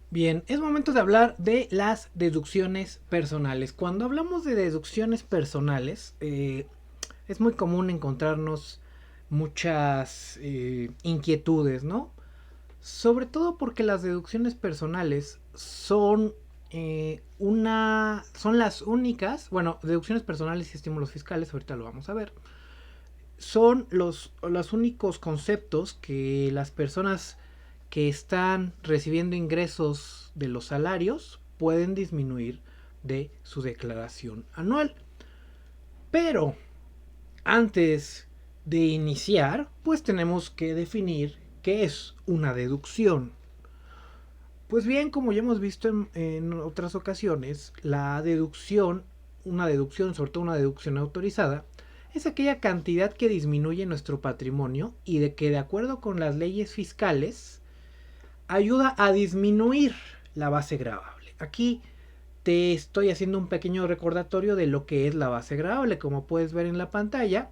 Bien, es momento de hablar de las deducciones personales. Cuando hablamos de deducciones personales, es muy común encontrarnos muchas inquietudes, ¿no? Sobre todo porque las deducciones personales son las únicas, bueno, deducciones personales y estímulos fiscales, ahorita lo vamos a ver, son los únicos conceptos que las personas que están recibiendo ingresos de los salarios pueden disminuir de su declaración anual. Pero antes de iniciar, pues tenemos que definir qué es una deducción. Pues bien, como ya hemos visto en otras ocasiones, una deducción, sobre todo una deducción autorizada, es aquella cantidad que disminuye nuestro patrimonio y de que de acuerdo con las leyes fiscales ayuda a disminuir la base gravable. Aquí te estoy haciendo un pequeño recordatorio de lo que es la base gravable. Como puedes ver en la pantalla,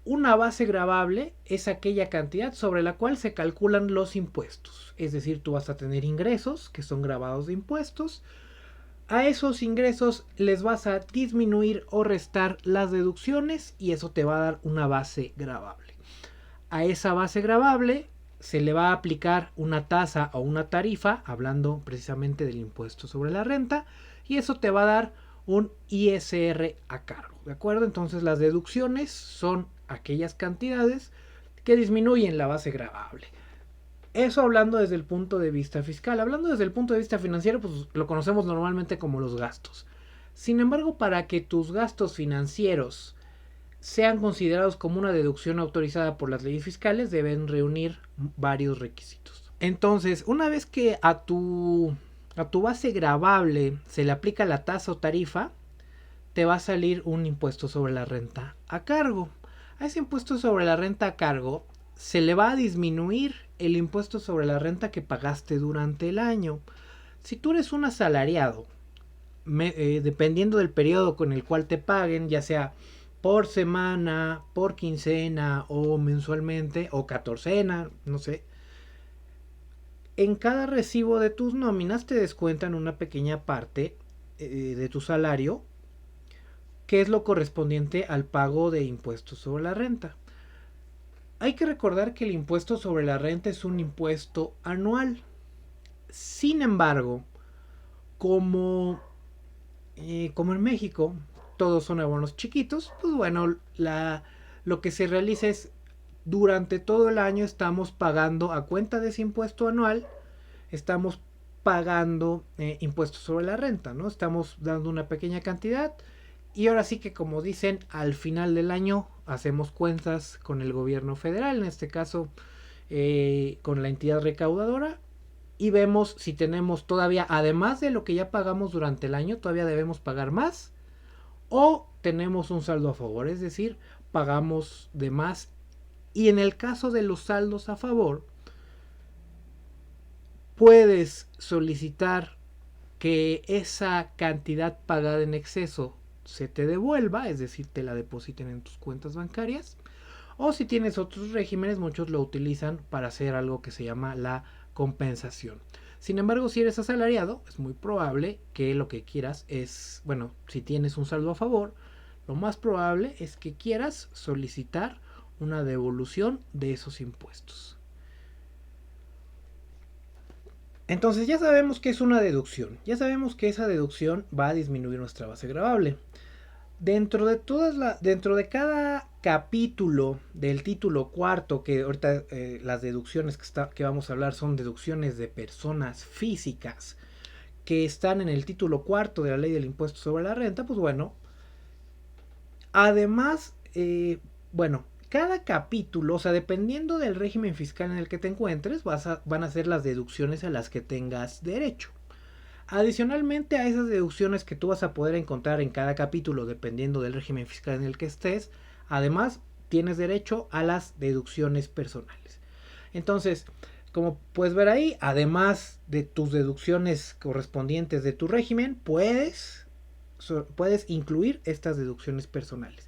una base gravable es aquella cantidad sobre la cual se calculan los impuestos. Es decir, tú vas a tener ingresos que son gravados de impuestos. A esos ingresos les vas a disminuir o restar las deducciones y eso te va a dar una base gravable. A esa base gravable se le va a aplicar una tasa o una tarifa, hablando precisamente del impuesto sobre la renta, y eso te va a dar un ISR a cargo, ¿de acuerdo? Entonces las deducciones son aquellas cantidades que disminuyen la base gravable. Eso hablando desde el punto de vista fiscal. Hablando desde el punto de vista financiero, pues lo conocemos normalmente como los gastos. Sin embargo, para que tus gastos financieros sean considerados como una deducción autorizada por las leyes fiscales, deben reunir varios requisitos. Entonces, una vez que a tu base gravable se le aplica la tasa o tarifa, te va a salir un impuesto sobre la renta a cargo. A ese impuesto sobre la renta a cargo se le va a disminuir el impuesto sobre la renta que pagaste durante el año. Si tú eres un asalariado, dependiendo del periodo con el cual te paguen, ya sea por semana, por quincena o mensualmente o catorcena, no sé, en cada recibo de tus nóminas te descuentan una pequeña parte de tu salario, que es lo correspondiente al pago de impuestos sobre la renta. Hay que recordar que el impuesto sobre la renta es un impuesto anual. Sin embargo, como, como en México todos son abonos chiquitos, pues bueno, lo que se realiza es durante todo el año estamos pagando a cuenta de ese impuesto anual, estamos pagando impuestos sobre la renta, ¿no? Estamos dando una pequeña cantidad y ahora sí que como dicen, al final del año hacemos cuentas con el gobierno federal, en este caso con la entidad recaudadora, y vemos si tenemos todavía, además de lo que ya pagamos durante el año, todavía debemos pagar más o tenemos un saldo a favor, es decir, pagamos de más. Y en el caso de los saldos a favor, puedes solicitar que esa cantidad pagada en exceso se te devuelva, es decir, te la depositen en tus cuentas bancarias. O si tienes otros regímenes, muchos lo utilizan para hacer algo que se llama la compensación. Sin embargo, si eres asalariado, es muy probable que lo que quieras es, bueno, si tienes un saldo a favor, lo más probable es que quieras solicitar una devolución de esos impuestos. Entonces ya sabemos que es una deducción, ya sabemos que esa deducción va a disminuir nuestra base gravable. Dentro de cada capítulo del título cuarto, que ahorita las deducciones que vamos a hablar son deducciones de personas físicas que están en el título cuarto de la ley del impuesto sobre la renta, pues bueno, además, bueno, cada capítulo, o sea, dependiendo del régimen fiscal en el que te encuentres, van a ser las deducciones a las que tengas derecho. Adicionalmente a esas deducciones que tú vas a poder encontrar en cada capítulo, dependiendo del régimen fiscal en el que estés, además tienes derecho a las deducciones personales. Entonces, como puedes ver ahí, además de tus deducciones correspondientes de tu régimen, puedes incluir estas deducciones personales.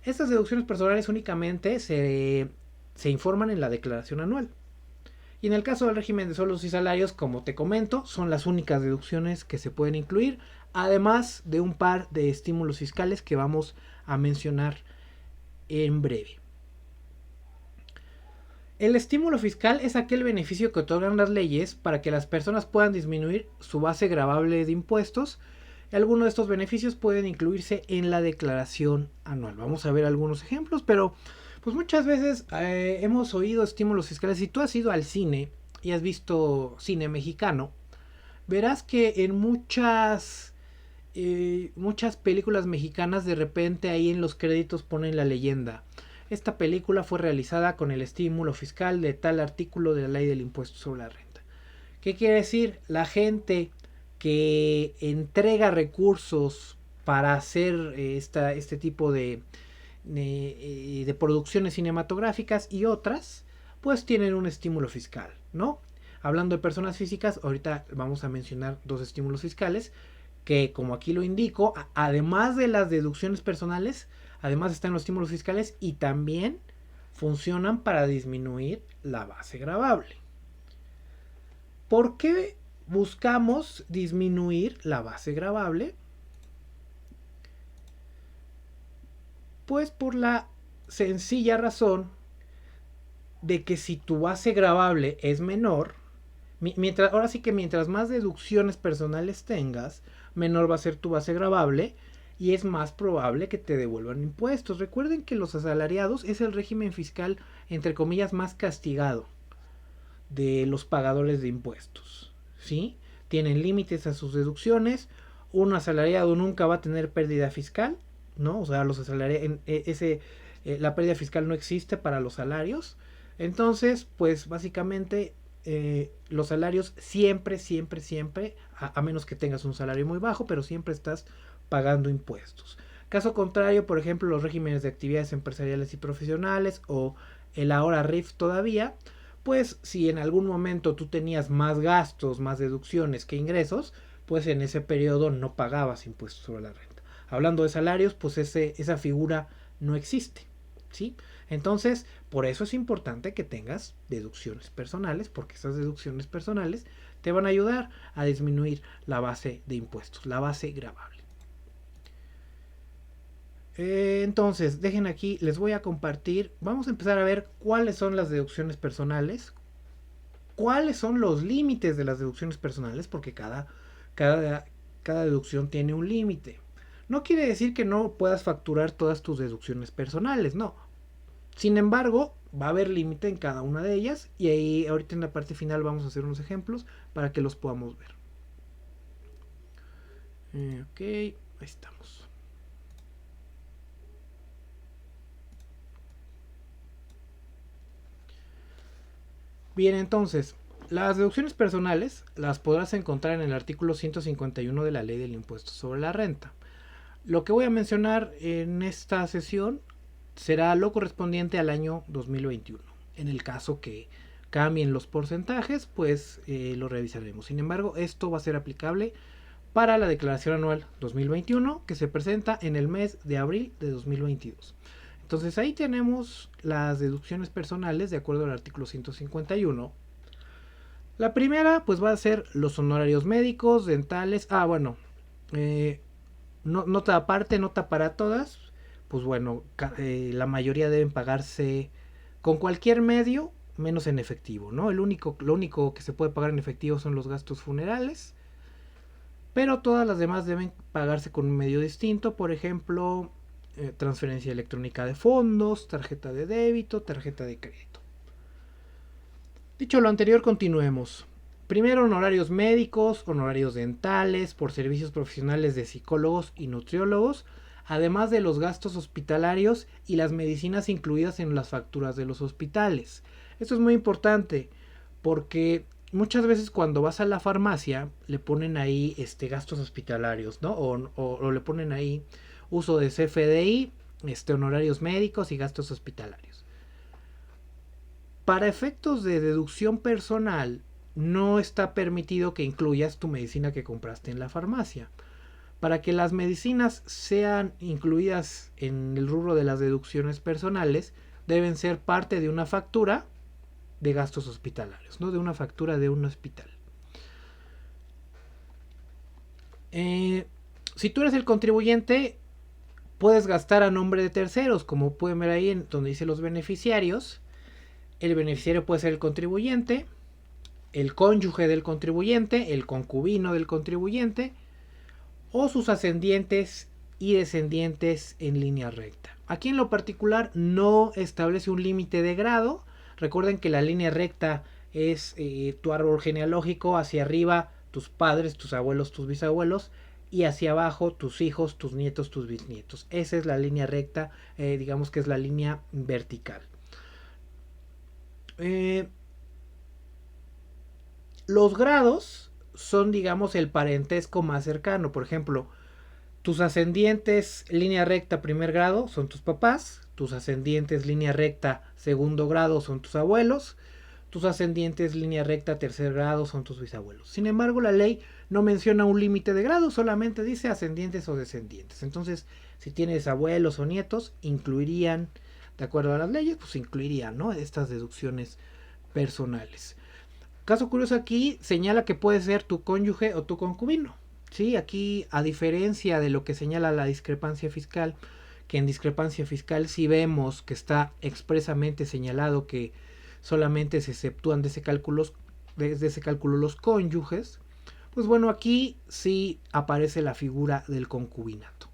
Estas deducciones personales únicamente se informan en la declaración anual. Y en el caso del régimen de sueldos y salarios, como te comento, son las únicas deducciones que se pueden incluir, además de un par de estímulos fiscales que vamos a mencionar en breve. El estímulo fiscal es aquel beneficio que otorgan las leyes para que las personas puedan disminuir su base gravable de impuestos. Algunos de estos beneficios pueden incluirse en la declaración anual. Vamos a ver algunos ejemplos, pero pues muchas veces hemos oído estímulos fiscales. Si tú has ido al cine y has visto cine mexicano, verás que en muchas películas mexicanas de repente ahí en los créditos ponen la leyenda: esta película fue realizada con el estímulo fiscal de tal artículo de la ley del impuesto sobre la renta. ¿Qué quiere decir? La gente que entrega recursos para hacer este tipo de producciones cinematográficas y otras, pues tienen un estímulo fiscal, ¿no? Hablando de personas físicas, ahorita vamos a mencionar dos estímulos fiscales que, como aquí lo indico, además de las deducciones personales, además están los estímulos fiscales y también funcionan para disminuir la base gravable. ¿Por qué buscamos disminuir la base gravable? Pues por la sencilla razón de que si tu base gravable es menor, ahora sí que mientras más deducciones personales tengas, menor va a ser tu base gravable y es más probable que te devuelvan impuestos. Recuerden que los asalariados es el régimen fiscal, entre comillas, más castigado de los pagadores de impuestos, ¿sí? Tienen límites a sus deducciones. Un asalariado nunca va a tener pérdida fiscal, ¿no? O sea, los asalariados, la pérdida fiscal no existe para los salarios. Entonces, pues básicamente los salarios siempre, a menos que tengas un salario muy bajo, pero siempre estás pagando impuestos. Caso contrario, por ejemplo, los regímenes de actividades empresariales y profesionales o el ahora RIF todavía, pues si en algún momento tú tenías más gastos, más deducciones que ingresos, pues en ese periodo no pagabas impuestos sobre la renta. Hablando de salarios, pues esa figura no existe, ¿sí? Entonces, por eso es importante que tengas deducciones personales, porque esas deducciones personales te van a ayudar a disminuir la base de impuestos, la base gravable. Entonces, dejen aquí, les voy a compartir. Vamos a empezar a ver cuáles son las deducciones personales, cuáles son los límites de las deducciones personales, porque cada deducción tiene un límite. No quiere decir que no puedas facturar todas tus deducciones personales, no. Sin embargo, va a haber límite en cada una de ellas y ahí ahorita en la parte final vamos a hacer unos ejemplos para que los podamos ver. Ok, ahí estamos. Bien, entonces, las deducciones personales las podrás encontrar en el artículo 151 de la Ley del Impuesto sobre la Renta. Lo que voy a mencionar en esta sesión será lo correspondiente al año 2021. En el caso que cambien los porcentajes, pues lo revisaremos. Sin embargo, esto va a ser aplicable para la declaración anual 2021 que se presenta en el mes de abril de 2022. Entonces ahí tenemos las deducciones personales de acuerdo al artículo 151. La primera pues va a ser los honorarios médicos, dentales. Nota aparte, nota para todas. Pues bueno, la mayoría deben pagarse con cualquier medio, menos en efectivo, ¿no? Lo único que se puede pagar en efectivo son los gastos funerales. Pero todas las demás deben pagarse con un medio distinto. Por ejemplo, transferencia electrónica de fondos, tarjeta de débito, tarjeta de crédito. Dicho lo anterior, continuemos. Primero, honorarios médicos, honorarios dentales, por servicios profesionales de psicólogos y nutriólogos, además de los gastos hospitalarios y las medicinas incluidas en las facturas de los hospitales. Esto es muy importante porque muchas veces cuando vas a la farmacia le ponen ahí gastos hospitalarios, ¿no? O le ponen ahí uso de CFDI, honorarios médicos y gastos hospitalarios. Para efectos de deducción personal, no está permitido que incluyas tu medicina que compraste en la farmacia. Para que las medicinas sean incluidas en el rubro de las deducciones personales, deben ser parte de una factura de gastos hospitalarios, ¿no? De una factura de un hospital. Si tú eres el contribuyente, puedes gastar a nombre de terceros, como pueden ver ahí en donde dice los beneficiarios. El beneficiario puede ser el contribuyente, el cónyuge del contribuyente, el concubino del contribuyente o sus ascendientes y descendientes en línea recta. Aquí en lo particular no establece un límite de grado. Recuerden que la línea recta es tu árbol genealógico, hacia arriba tus padres, tus abuelos, tus bisabuelos, y hacia abajo tus hijos, tus nietos, tus bisnietos. Esa es la línea recta, digamos que es la línea vertical. Los grados son, digamos, el parentesco más cercano. Por ejemplo, tus ascendientes línea recta primer grado son tus papás, tus ascendientes línea recta segundo grado son tus abuelos, tus ascendientes línea recta tercer grado son tus bisabuelos. Sin embargo, la ley no menciona un límite de grado, solamente dice ascendientes o descendientes. Entonces, si tienes abuelos o nietos, incluirían, de acuerdo a las leyes, pues incluirían, ¿no?, estas deducciones personales. Caso curioso aquí señala que puede ser tu cónyuge o tu concubino. Sí, aquí, a diferencia de lo que señala la discrepancia fiscal, que en discrepancia fiscal sí vemos que está expresamente señalado que solamente se exceptúan de ese cálculo los cónyuges, pues bueno, aquí sí aparece la figura del concubinato.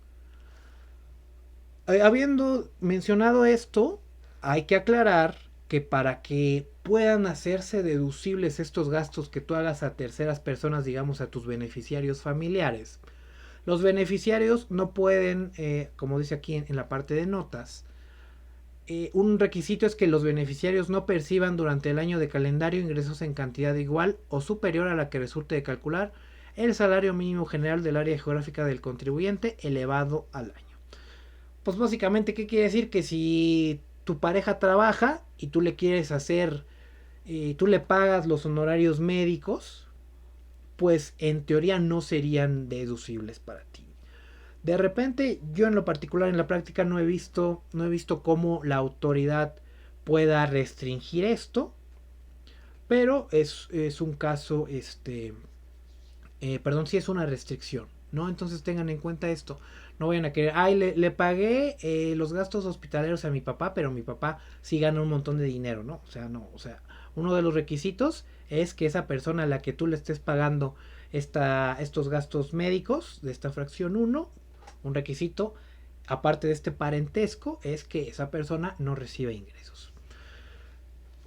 Habiendo mencionado esto, hay que aclarar que para que puedan hacerse deducibles estos gastos que tú hagas a terceras personas, digamos a tus beneficiarios familiares, los beneficiarios no pueden, como dice aquí en la parte de notas, un requisito es que los beneficiarios no perciban durante el año de calendario ingresos en cantidad igual o superior a la que resulte de calcular el salario mínimo general del área geográfica del contribuyente elevado al año. Pues básicamente, ¿qué quiere decir? Que si tu pareja trabaja y tú le quieres hacer, tú le pagas los honorarios médicos, pues en teoría no serían deducibles para ti. De repente, yo en lo particular en la práctica no he visto cómo la autoridad pueda restringir esto, pero es un caso, sí es una restricción, ¿no? Entonces tengan en cuenta esto. No vayan a querer, le pagué los gastos hospitalarios a mi papá, pero mi papá sí gana un montón de dinero, ¿no? O sea, no, o sea, uno de los requisitos es que esa persona a la que tú le estés pagando estos gastos médicos de esta fracción 1, un requisito, aparte de este parentesco, es que esa persona no reciba ingresos.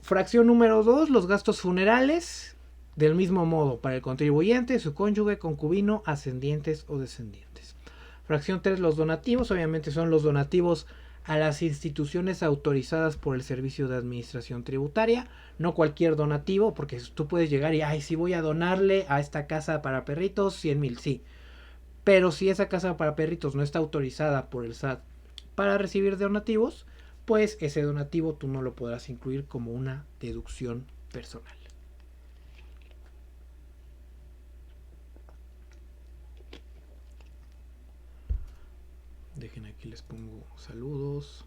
Fracción número 2, los gastos funerales, del mismo modo, para el contribuyente, su cónyuge, concubino, ascendientes o descendientes. Fracción 3, los donativos, obviamente son los donativos a las instituciones autorizadas por el Servicio de Administración Tributaria, no cualquier donativo, porque tú puedes llegar y, sí voy a donarle a esta casa para perritos 100,000, sí. Pero si esa casa para perritos no está autorizada por el SAT para recibir donativos, pues ese donativo tú no lo podrás incluir como una deducción personal. Dejen aquí, les pongo saludos.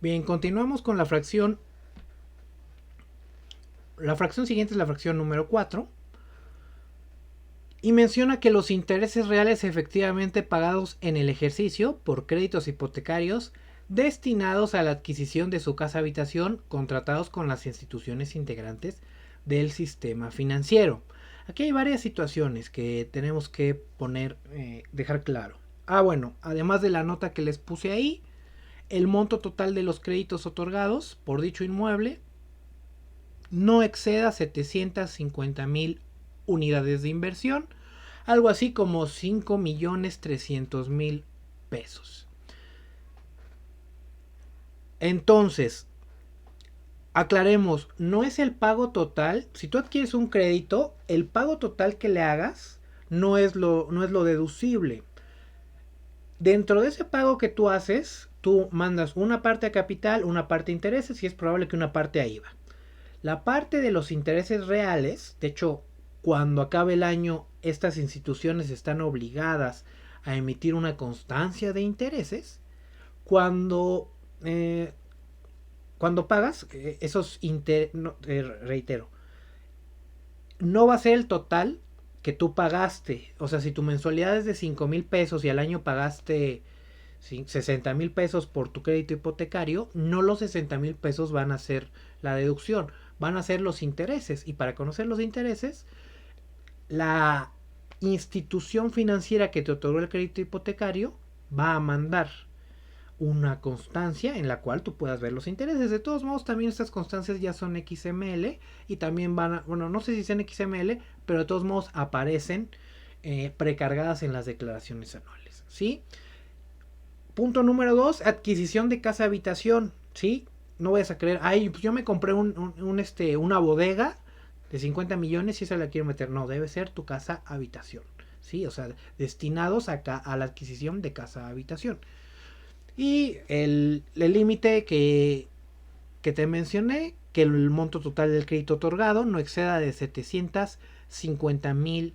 Bien, continuamos con la fracción. La fracción siguiente es la fracción número 4. Y menciona que los intereses reales efectivamente pagados en el ejercicio por créditos hipotecarios destinados a la adquisición de su casa habitación contratados con las instituciones integrantes del sistema financiero. Aquí hay varias situaciones que tenemos que dejar claro. Bueno, además de la nota que les puse ahí, el monto total de los créditos otorgados por dicho inmueble no exceda 750,000 unidades de inversión, algo así como 5,300,000 pesos. Entonces, aclaremos, no es el pago total. Si tú adquieres un crédito, el pago total que le hagas no es lo deducible. Dentro de ese pago que tú haces, tú mandas una parte a capital, una parte a intereses y es probable que una parte a IVA. La parte de los intereses reales, de hecho, cuando acabe el año, estas instituciones están obligadas a emitir una constancia de intereses. Cuando, eh, cuando pagas, reitero, no va a ser el total que tú pagaste. O sea, si tu mensualidad es de 5,000 pesos y al año pagaste 60,000 pesos por tu crédito hipotecario, no los 60,000 pesos van a ser la deducción, van a ser los intereses. Y para conocer los intereses, la institución financiera que te otorgó el crédito hipotecario va a mandar una constancia en la cual tú puedas ver los intereses. De todos modos, también estas constancias ya son XML y también van a, bueno, no sé si sean XML, pero de todos modos aparecen precargadas en las declaraciones anuales, ¿sí? Punto número 2, adquisición de casa habitación, ¿sí? No vayas a creer, ay, pues yo me compré una bodega de 50 millones y esa la quiero meter. No, debe ser tu casa habitación, ¿sí? O sea, destinados a la adquisición de casa habitación. Y el límite que te mencioné, que el monto total del crédito otorgado no exceda de 750,000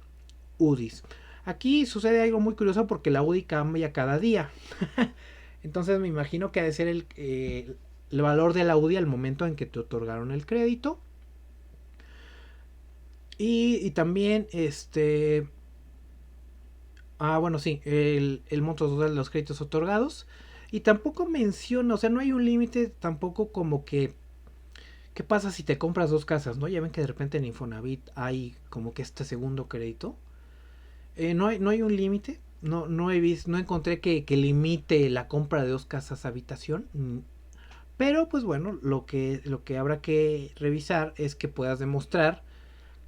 UDIs. Aquí sucede algo muy curioso porque la UDI cambia cada día. Entonces me imagino que ha de ser el valor de la UDI al momento en que te otorgaron el crédito. Y también bueno, sí, el monto total de los créditos otorgados. Y tampoco menciona, o sea, no hay un límite tampoco como que ¿qué pasa si te compras dos casas? ¿No? Ya ven que de repente en Infonavit hay como que este segundo crédito. No hay un límite. No encontré que limite la compra de dos casas habitación. Pero pues bueno, lo que habrá que revisar es que puedas demostrar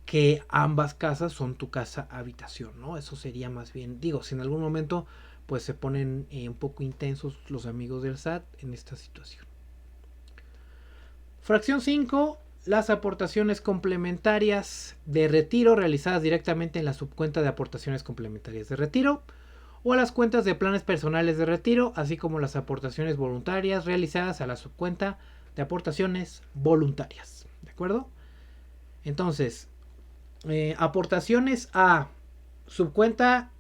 que ambas casas son tu casa habitación, ¿no? Eso sería más bien, digo, si en algún momento pues se ponen un poco intensos los amigos del SAT en esta situación. Fracción 5. Las aportaciones complementarias de retiro realizadas directamente en la subcuenta de aportaciones complementarias de retiro o a las cuentas de planes personales de retiro, así como las aportaciones voluntarias realizadas a la subcuenta de aportaciones voluntarias. ¿De acuerdo? Entonces, aportaciones a subcuenta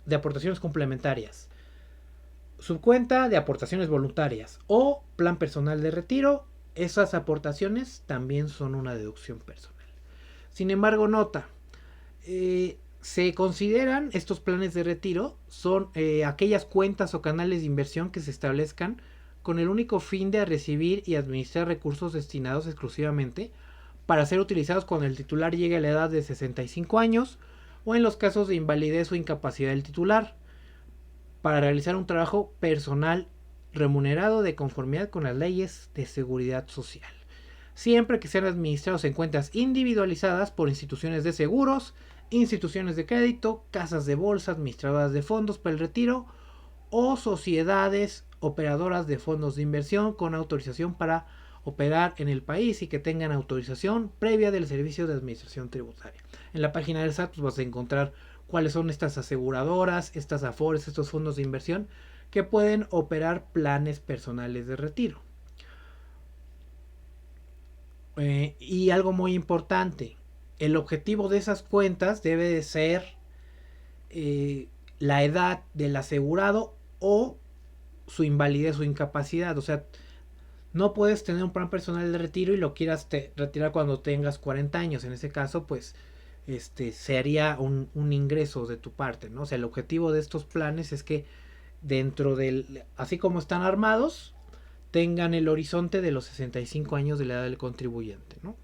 de aportaciones complementarias, subcuenta de aportaciones voluntarias o plan personal de retiro, esas aportaciones también son una deducción personal. Sin embargo, nota, se consideran estos planes de retiro, son aquellas cuentas o canales de inversión que se establezcan con el único fin de recibir y administrar recursos destinados exclusivamente para ser utilizados cuando el titular llegue a la edad de 65 años o en los casos de invalidez o incapacidad del titular, para realizar un trabajo personal remunerado de conformidad con las leyes de seguridad social, siempre que sean administrados en cuentas individualizadas por instituciones de seguros, instituciones de crédito, casas de bolsa, administradoras de fondos para el retiro o sociedades operadoras de fondos de inversión con autorización para operar en el país y que tengan autorización previa del Servicio de Administración Tributaria. En la página del SAT pues vas a encontrar cuáles son estas aseguradoras, estas afores, estos fondos de inversión que pueden operar planes personales de retiro. Y algo muy importante, el objetivo de esas cuentas debe de ser la edad del asegurado o su invalidez o incapacidad. O sea, no puedes tener un plan personal de retiro y lo quieras retirar cuando tengas 40 años. En ese caso, pues sería un ingreso de tu parte, ¿no? O sea, el objetivo de estos planes es que dentro del, así como están armados, tengan el horizonte de los 65 años de la edad del contribuyente, ¿no?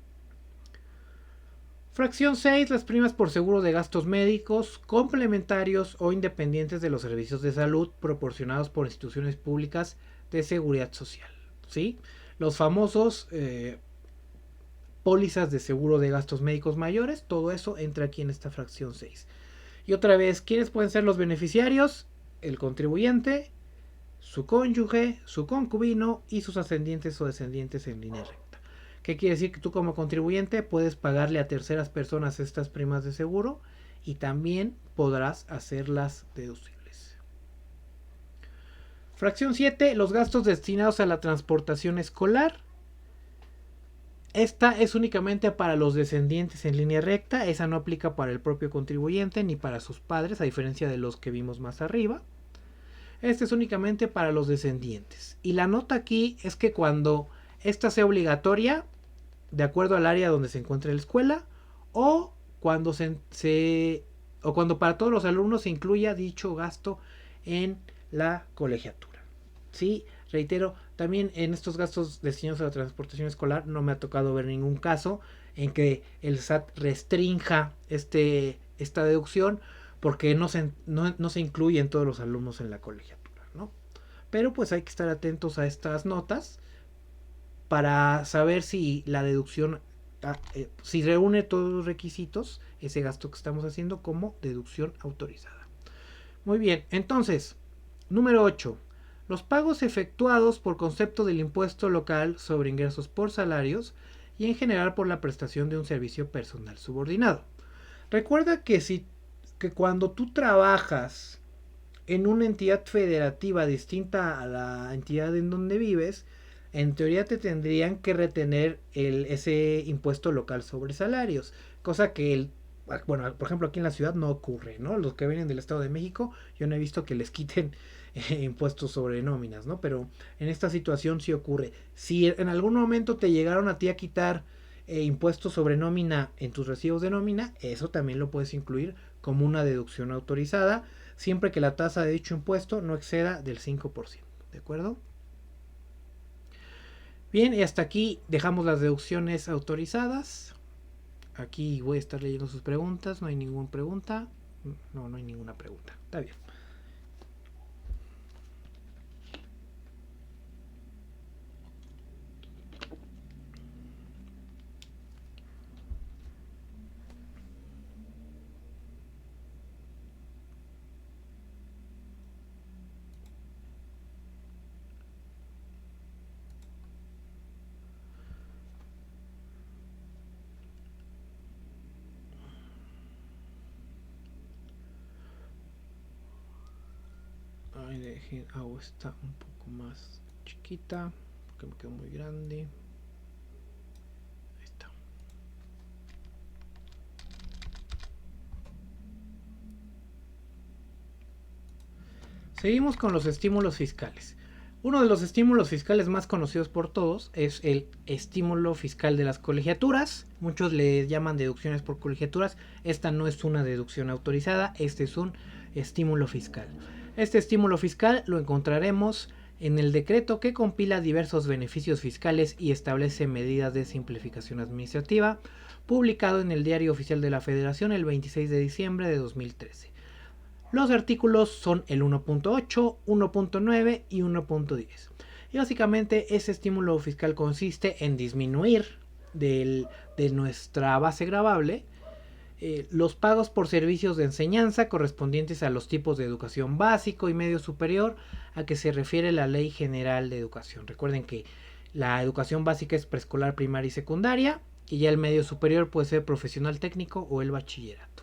Fracción 6. Las primas por seguro de gastos médicos, complementarios o independientes de los servicios de salud proporcionados por instituciones públicas de seguridad social, ¿sí? Los famosos pólizas de seguro de gastos médicos mayores, todo eso entra aquí en esta fracción 6. Y otra vez, ¿quiénes pueden ser los beneficiarios? El contribuyente, su cónyuge, su concubino y sus ascendientes o descendientes en línea recta. ¿Qué quiere decir? Que tú como contribuyente puedes pagarle a terceras personas estas primas de seguro y también podrás hacerlas deducibles. Fracción 7, los gastos destinados a la transportación escolar. Esta es únicamente para los descendientes en línea recta, esa no aplica para el propio contribuyente ni para sus padres, a diferencia de los que vimos más arriba. Este es únicamente para los descendientes. Y la nota aquí es que cuando esta sea obligatoria, de acuerdo al área donde se encuentre la escuela, o cuando o cuando para todos los alumnos se incluya dicho gasto en la colegiatura. Sí, reitero, también en estos gastos destinados a la transportación escolar no me ha tocado ver ningún caso en que el SAT restrinja esta deducción porque no se incluyen todos los alumnos en la colegiatura, ¿no? Pero pues hay que estar atentos a estas notas para saber si la deducción, si reúne todos los requisitos, ese gasto que estamos haciendo como deducción autorizada. Muy bien, entonces, número 8. Los pagos efectuados por concepto del impuesto local sobre ingresos por salarios y en general por la prestación de un servicio personal subordinado. Recuerda que cuando tú trabajas en una entidad federativa distinta a la entidad en donde vives, en teoría te tendrían que retener ese impuesto local sobre salarios, cosa que bueno, por ejemplo aquí en la ciudad no ocurre, ¿no? Los que vienen del Estado de México, yo no he visto que les quiten impuestos sobre nóminas, ¿no? Pero en esta situación sí ocurre. Si en algún momento te llegaron a ti a quitar impuestos sobre nómina en tus recibos de nómina, eso también lo puedes incluir como una deducción autorizada, siempre que la tasa de dicho impuesto no exceda del 5%, ¿de acuerdo? Bien, y hasta aquí dejamos las deducciones autorizadas. Aquí voy a estar leyendo sus preguntas. No hay ninguna pregunta. No hay ninguna pregunta. Está bien. Hago esta un poco más chiquita porque me quedó muy grande. Ahí está. Seguimos con los estímulos fiscales. Uno de los estímulos fiscales más conocidos por todos es el estímulo fiscal de las colegiaturas. Muchos le llaman deducciones por colegiaturas. Esta no es una deducción autorizada, este es un estímulo fiscal. Este estímulo fiscal lo encontraremos en el decreto que compila diversos beneficios fiscales y establece medidas de simplificación administrativa, publicado en el Diario Oficial de la Federación el 26 de diciembre de 2013. Los artículos son el 1.8, 1.9 y 1.10. Y básicamente ese estímulo fiscal consiste en disminuir de nuestra base gravable los pagos por servicios de enseñanza correspondientes a los tipos de educación básico y medio superior a que se refiere la Ley General de Educación. Recuerden que la educación básica es preescolar, primaria y secundaria, y ya el medio superior puede ser profesional técnico o el bachillerato.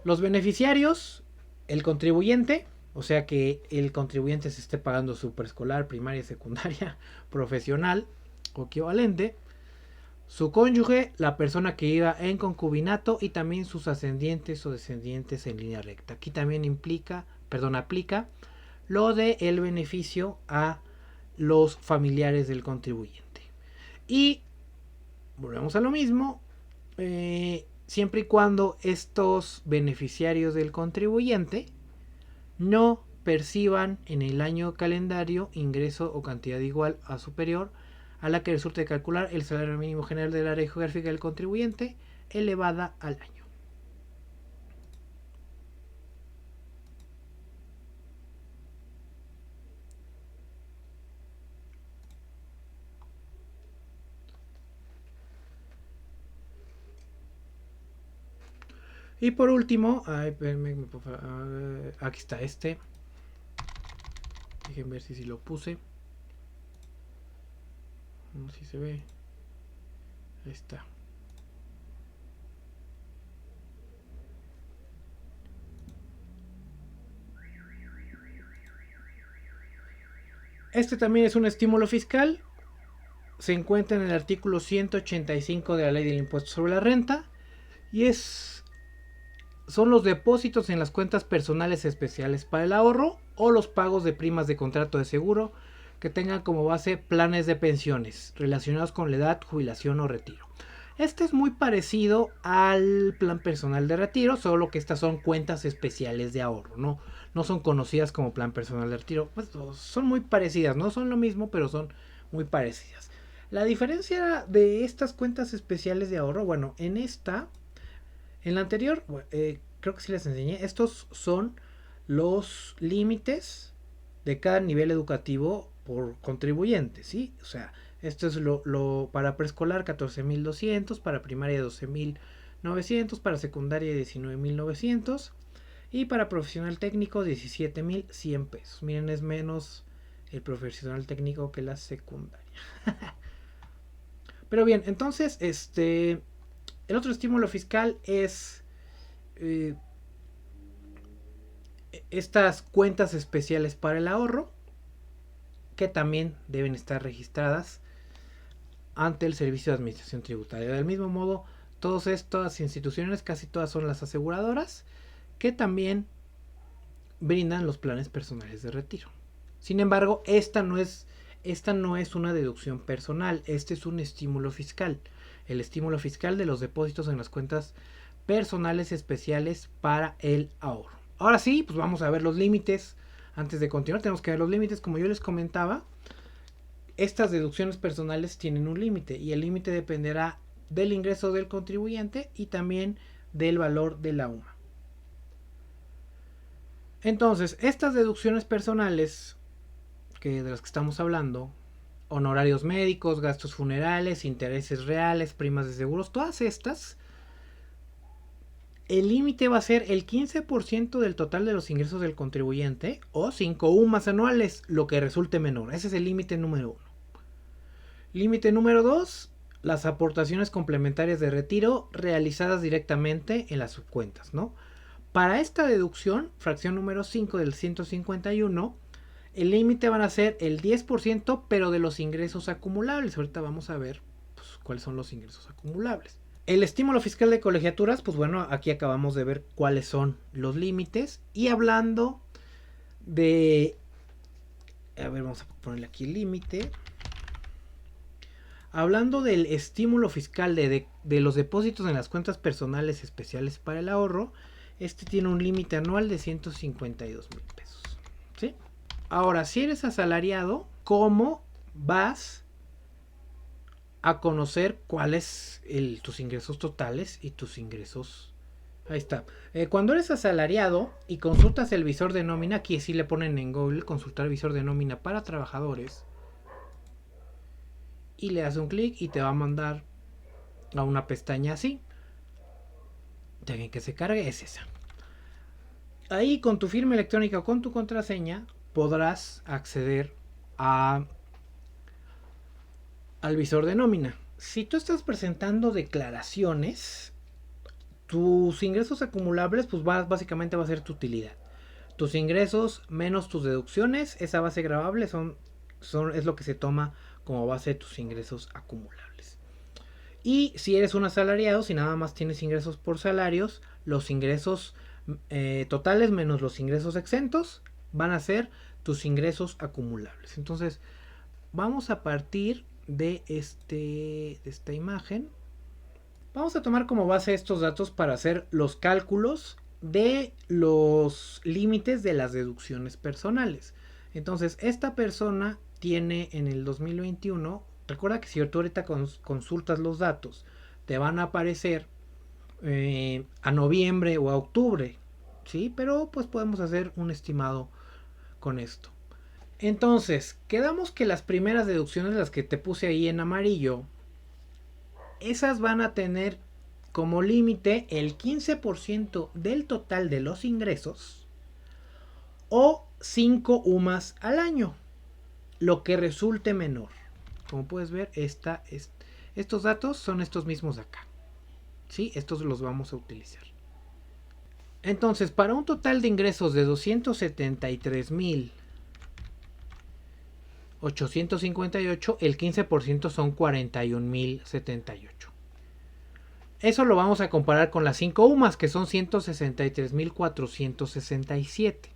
Los beneficiarios, el contribuyente, o sea que el contribuyente se esté pagando su preescolar, primaria, secundaria, profesional o equivalente. Su cónyuge, la persona que iba en concubinato y también sus ascendientes o descendientes en línea recta. Aquí también aplica lo de el beneficio a los familiares del contribuyente. Y volvemos a lo mismo, siempre y cuando estos beneficiarios del contribuyente no perciban en el año calendario ingreso o cantidad igual a superior a la que resulte calcular el salario mínimo general del área geográfica del contribuyente elevada al año. Y por último, aquí está este. Dejen ver si lo puse. No sé si se ve. Ahí está. Este también es un estímulo fiscal. Se encuentra en el artículo 185 de la Ley del Impuesto sobre la Renta. Y son los depósitos en las cuentas personales especiales para el ahorro o los pagos de primas de contrato de seguro que tengan como base planes de pensiones relacionados con la edad, jubilación o retiro. Este es muy parecido al plan personal de retiro, solo que estas son cuentas especiales de ahorro, no son conocidas como plan personal de retiro. Pues son muy parecidas, no son lo mismo, pero son muy parecidas. La diferencia de estas cuentas especiales de ahorro, bueno, en la anterior, creo que sí les enseñé, estos son los límites de cada nivel educativo por contribuyente, ¿sí? O sea, esto es lo para preescolar 14.200, para primaria 12.900, para secundaria 19.900 y para profesional técnico 17.100 pesos. Miren, es menos el profesional técnico que la secundaria. Pero bien, entonces, el otro estímulo fiscal es estas cuentas especiales para el ahorro, que también deben estar registradas ante el Servicio de Administración Tributaria. Del mismo modo, todas estas instituciones, casi todas son las aseguradoras, que también brindan los planes personales de retiro. Sin embargo, esta no es una deducción personal, este es un estímulo fiscal. El estímulo fiscal de los depósitos en las cuentas personales especiales para el ahorro. Ahora sí, pues vamos a ver los límites. Antes de continuar, tenemos que ver los límites. Como yo les comentaba, estas deducciones personales tienen un límite y el límite dependerá del ingreso del contribuyente y también del valor de la UMA. Entonces, estas deducciones personales de las que estamos hablando, honorarios médicos, gastos funerales, intereses reales, primas de seguros, todas estas, el límite va a ser el 15% del total de los ingresos del contribuyente o 5 UMAs anuales, lo que resulte menor. Ese es el límite número 1. Límite número 2, las aportaciones complementarias de retiro realizadas directamente en las subcuentas, ¿no? Para esta deducción, fracción número 5 del 151, el límite van a ser el 10%, pero de los ingresos acumulables. Ahorita vamos a ver pues, cuáles son los ingresos acumulables. El estímulo fiscal de colegiaturas, pues bueno, aquí acabamos de ver cuáles son los límites. Y hablando de... A ver, vamos a ponerle aquí el límite. Hablando del estímulo fiscal de los depósitos en las cuentas personales especiales para el ahorro, este tiene un límite anual de 152,000 pesos. ¿Sí? Ahora, si eres asalariado, ¿cómo vas a conocer cuáles tus ingresos totales y tus ingresos? Ahí está. Cuando eres asalariado y consultas el visor de nómina, aquí sí le ponen en Google consultar visor de nómina para trabajadores, y le das un clic y te va a mandar a una pestaña así. Ya que se cargue es esa. Ahí con tu firma electrónica o con tu contraseña podrás acceder al visor de nómina. Si tú estás presentando declaraciones, tus ingresos acumulables pues básicamente va a ser tu utilidad. Tus ingresos menos tus deducciones, esa base gravable es lo que se toma como base de tus ingresos acumulables. Y si eres un asalariado, si nada más tienes ingresos por salarios, los ingresos totales menos los ingresos exentos van a ser tus ingresos acumulables. Entonces, vamos a partir de esta imagen. Vamos a tomar como base estos datos para hacer los cálculos de los límites de las deducciones personales. Entonces, esta persona tiene en el 2021, recuerda que si tú ahorita consultas los datos, te van a aparecer a noviembre o a octubre, ¿sí? Pero pues podemos hacer un estimado con esto. Entonces, quedamos que las primeras deducciones, las que te puse ahí en amarillo, esas van a tener como límite el 15% del total de los ingresos o 5 UMAs al año, lo que resulte menor. Como puedes ver, estos datos son estos mismos de acá. ¿Sí? Estos los vamos a utilizar. Entonces, para un total de ingresos de 273,000 858, el 15% son 41,078. Eso lo vamos a comparar con las 5 UMAS, que son 163,467.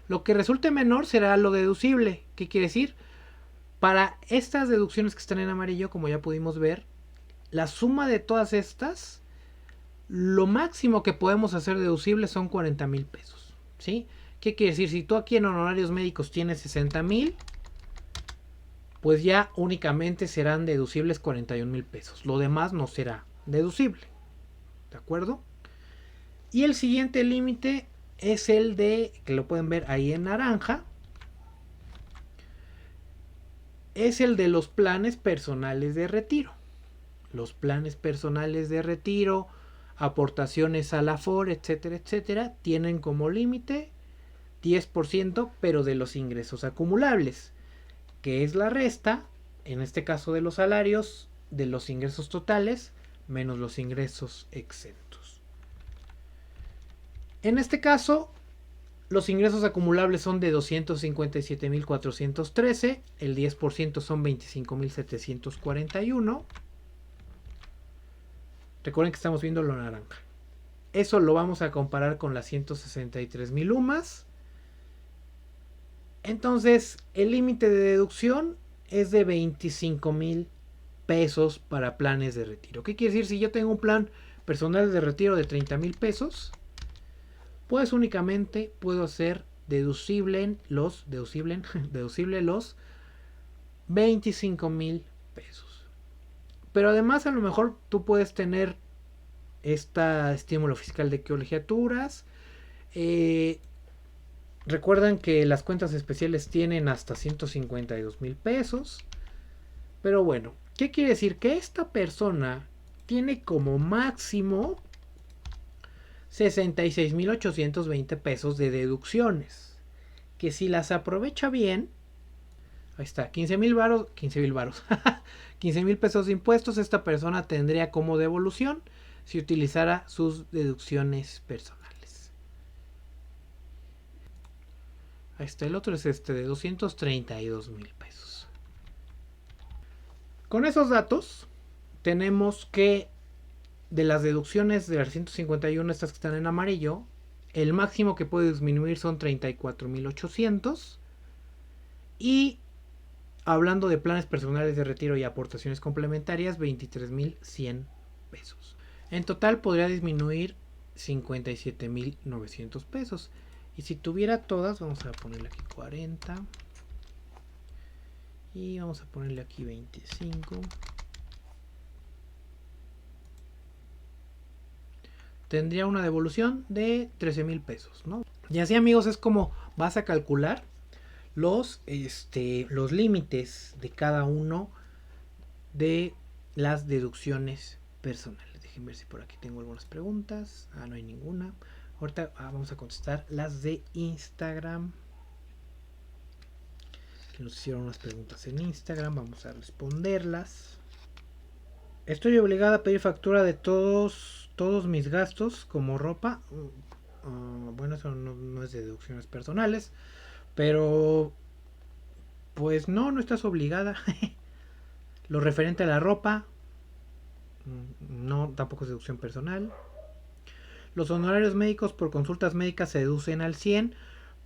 Lo que resulte menor será lo deducible. ¿Qué quiere decir? Para estas deducciones que están en amarillo, como ya pudimos ver, la suma de todas estas, lo máximo que podemos hacer deducible son 40,000 pesos. ¿Sí? ¿Qué quiere decir? Si tú aquí en honorarios médicos tienes 60,000, pues ya únicamente serán deducibles 41,000 pesos. Lo demás no será deducible. ¿De acuerdo? Y el siguiente límite es el de, que lo pueden ver ahí en naranja, es el de los planes personales de retiro. Los planes personales de retiro, aportaciones a la FOR, etcétera, etcétera, tienen como límite 10%, pero de los ingresos acumulables, que es la resta, en este caso de los salarios, de los ingresos totales, menos los ingresos exentos. En este caso, los ingresos acumulables son de 257,413, el 10% son 25,741. Recuerden que estamos viendo lo naranja. Eso lo vamos a comparar con las 163,000 UMAS. Entonces, el límite de deducción es de 25,000 pesos para planes de retiro. ¿Qué quiere decir? Si yo tengo un plan personal de retiro de 30,000 pesos, pues únicamente puedo hacer deducible los 25,000 pesos. Pero además a lo mejor tú puedes tener este estímulo fiscal de colegiaturas. Recuerdan que las cuentas especiales tienen hasta 152,000 pesos. Pero bueno, ¿qué quiere decir? Que esta persona tiene como máximo 66,820 pesos de deducciones. Que si las aprovecha bien, ahí está, 15,000 varos, 15,000 pesos de impuestos, esta persona tendría como devolución si utilizara sus deducciones personales. Ahí está, el otro es este de 232,000 pesos. Con esos datos, tenemos que de las deducciones de las 151, estas que están en amarillo, el máximo que puede disminuir son 34,800. Y hablando de planes personales de retiro y aportaciones complementarias, 23,100 pesos. En total podría disminuir 57,900 pesos. Y si tuviera todas, vamos a ponerle aquí 40. Y vamos a ponerle aquí 25. Tendría una devolución de 13,000 pesos, ¿no? Y así, amigos, es como vas a calcular los límites de cada uno de las deducciones personales. Déjenme ver si por aquí tengo algunas preguntas. No hay ninguna. Ahorita vamos a contestar las de Instagram. Que nos hicieron unas preguntas en Instagram. Vamos a responderlas. Estoy obligada a pedir factura de todos mis gastos como ropa. Bueno, eso no es de deducciones personales. Pero pues no estás obligada. Lo referente a la ropa, no, tampoco es deducción personal. Los honorarios médicos por consultas médicas se deducen al 100.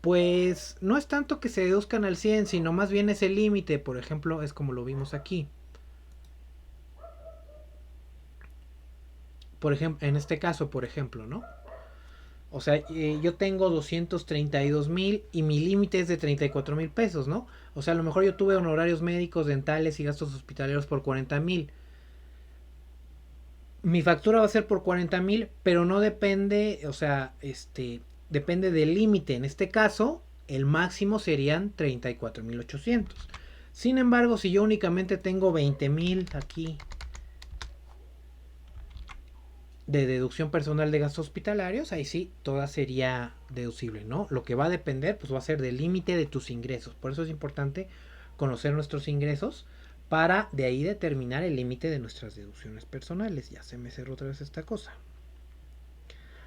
Pues no es tanto que se deduzcan al 100, sino más bien es el límite. Por ejemplo, es como lo vimos aquí. Por ejemplo, en este caso, por ejemplo, ¿no? O sea, yo tengo 232,000 y mi límite es de 34,000 pesos, ¿no? O sea, a lo mejor yo tuve honorarios médicos, dentales y gastos hospitalarios por 40,000. Mi factura va a ser por 40,000, pero no depende, o sea, depende del límite. En este caso, el máximo serían 34,800. Sin embargo, si yo únicamente tengo 20,000 aquí de deducción personal de gastos hospitalarios, ahí sí, toda sería deducible, ¿no? Lo que va a depender, pues va a ser del límite de tus ingresos. Por eso es importante conocer nuestros ingresos para de ahí determinar el límite de nuestras deducciones personales. Ya se me cerró otra vez esta cosa.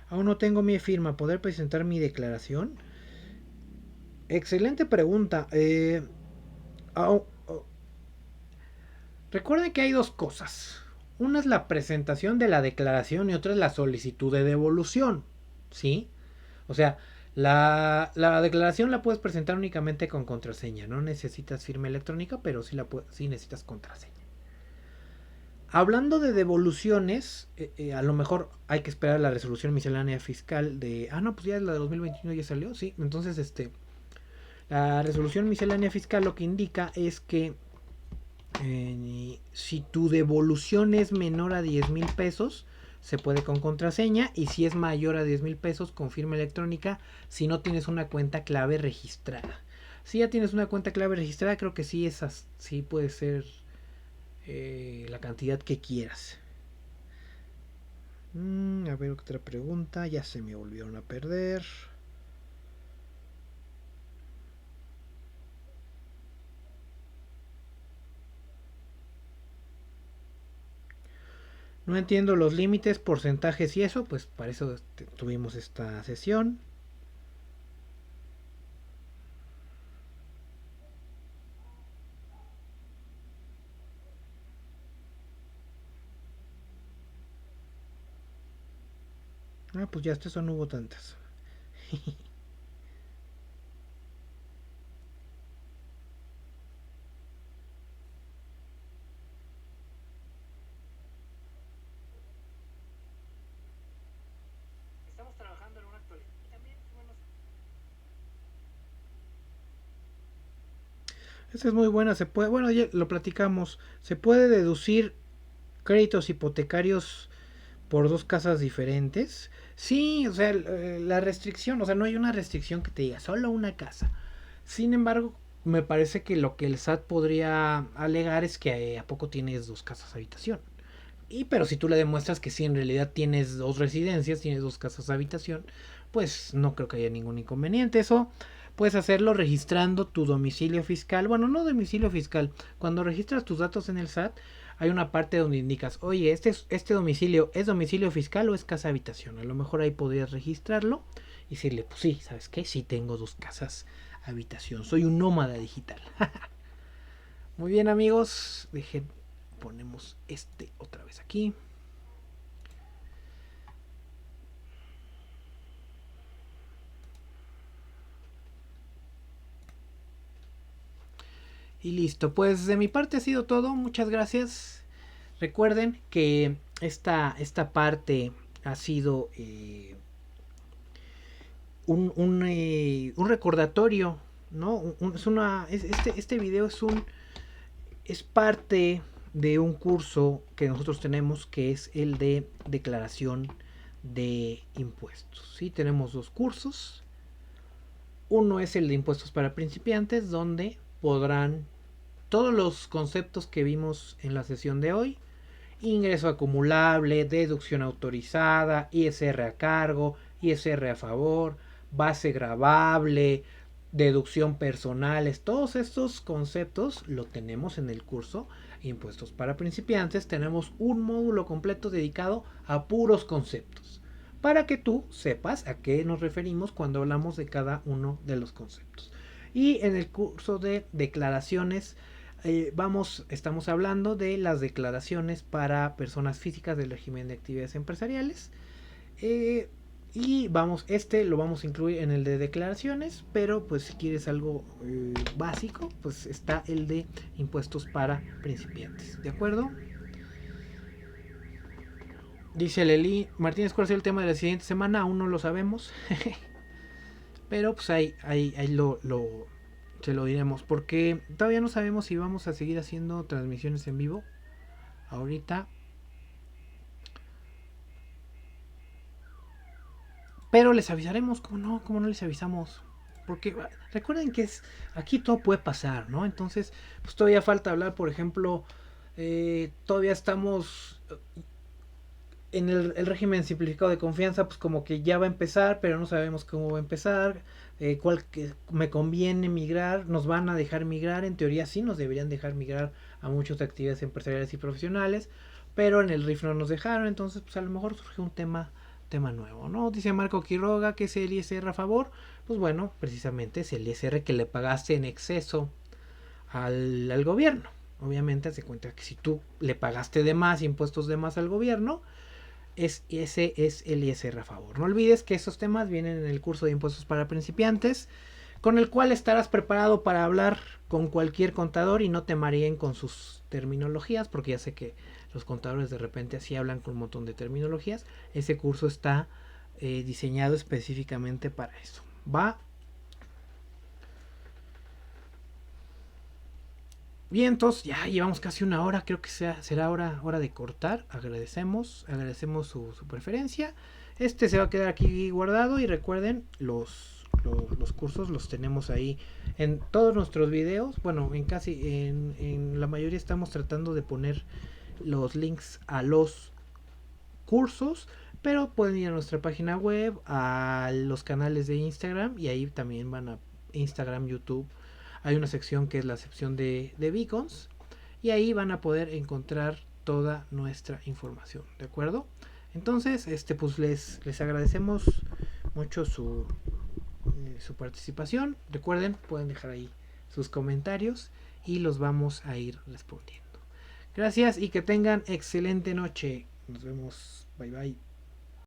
Aún no tengo mi firma. ¿Poder presentar mi declaración? Excelente pregunta. Oh, oh. Recuerden que hay dos cosas. Una es la presentación de la declaración y otra es la solicitud de devolución. ¿Sí? O sea, la declaración la puedes presentar únicamente con contraseña. No necesitas firma electrónica, pero sí necesitas contraseña. Hablando de devoluciones, a lo mejor hay que esperar la resolución miscelánea fiscal de... Ah, no, pues ya la de 2021 ya salió, sí. Entonces, la resolución miscelánea fiscal lo que indica es que si tu devolución es menor a 10,000 pesos, se puede con contraseña. Y si es mayor a 10,000 pesos, con firma electrónica, si no tienes una cuenta clave registrada. Si ya tienes una cuenta clave registrada, creo que sí, sí puede ser la cantidad que quieras. A ver, otra pregunta. Ya se me volvieron a perder. No entiendo los límites, porcentajes y eso. Pues para eso tuvimos esta sesión. Ah, pues ya hasta eso no hubo tantas. Estamos trabajando en una actualización. Y también, bueno, esa es muy buena. Se puede, bueno, ya lo platicamos. Se puede deducir créditos hipotecarios por dos casas diferentes. Sí, o sea, la restricción, o sea, no hay una restricción que te diga solo una casa. Sin embargo, me parece que lo que el SAT podría alegar es que a poco tienes dos casas habitación. Y pero si tú le demuestras que sí, en realidad tienes dos residencias, tienes dos casas habitación, pues no creo que haya ningún inconveniente. Eso puedes hacerlo registrando tu domicilio fiscal. Bueno, no domicilio fiscal. Cuando registras tus datos en el SAT, hay una parte donde indicas, oye, este domicilio es domicilio fiscal o es casa habitación. A lo mejor ahí podrías registrarlo y decirle, pues sí, ¿sabes qué? Sí tengo dos casas habitación. Soy un nómada digital. Muy bien, amigos. Ponemos otra vez aquí. Y listo, pues de mi parte ha sido todo. Muchas gracias. Recuerden que esta parte ha sido un recordatorio, ¿no? Este video es parte de un curso que nosotros tenemos que es el de declaración de impuestos. ¿Sí? Tenemos dos cursos. Uno es el de impuestos para principiantes, donde podrán todos los conceptos que vimos en la sesión de hoy: ingreso acumulable, deducción autorizada, ISR a cargo, ISR a favor, base gravable, deducción personales. Todos estos conceptos lo tenemos en el curso Impuestos para Principiantes. Tenemos un módulo completo dedicado a puros conceptos, para que tú sepas a qué nos referimos cuando hablamos de cada uno de los conceptos. Y en el curso de declaraciones estamos hablando de las declaraciones para personas físicas del régimen de actividades empresariales. Y lo vamos a incluir en el de declaraciones, pero pues si quieres algo básico, pues está el de impuestos para principiantes. ¿De acuerdo? Dice Leli Martínez, ¿cuál es el tema de la siguiente semana? Aún no lo sabemos. Pero pues ahí se lo diremos. Porque todavía no sabemos si vamos a seguir haciendo transmisiones en vivo. Ahorita. Pero les avisaremos, ¿cómo no les avisamos? Porque recuerden que aquí todo puede pasar, ¿no? Entonces, pues todavía falta hablar, por ejemplo, todavía estamos en el régimen simplificado de confianza, pues como que ya va a empezar, pero no sabemos cómo va a empezar, cuál que me conviene migrar, nos van a dejar migrar, en teoría sí nos deberían dejar migrar a muchas actividades empresariales y profesionales, pero en el RIF no nos dejaron, entonces pues a lo mejor surge un tema nuevo, ¿no? Dice Marco Quiroga que es el ISR a favor. Pues bueno, precisamente es el ISR que le pagaste en exceso al gobierno. Obviamente se cuenta que si tú le pagaste de más, impuestos de más al gobierno, ese es el ISR a favor. No olvides que esos temas vienen en el curso de impuestos para principiantes, con el cual estarás preparado para hablar con cualquier contador y no te mareen con sus terminologías, porque ya sé que los contadores de repente así hablan con un montón de terminologías. Ese curso está diseñado específicamente para eso. Va. Bien, entonces ya llevamos casi una hora, creo que será hora de cortar. Agradecemos su preferencia. Este se va a quedar aquí guardado y recuerden, los cursos los tenemos ahí en todos nuestros videos. Bueno, en la mayoría estamos tratando de poner los links a los cursos, pero pueden ir a nuestra página web, a los canales de Instagram, y ahí también van a Instagram, YouTube. Hay una sección que es la sección de beacons, y ahí van a poder encontrar toda nuestra información, ¿de acuerdo? Entonces, pues les agradecemos mucho su participación. Recuerden, pueden dejar ahí sus comentarios y los vamos a ir respondiendo. Gracias y que tengan excelente noche. Nos vemos. Bye bye.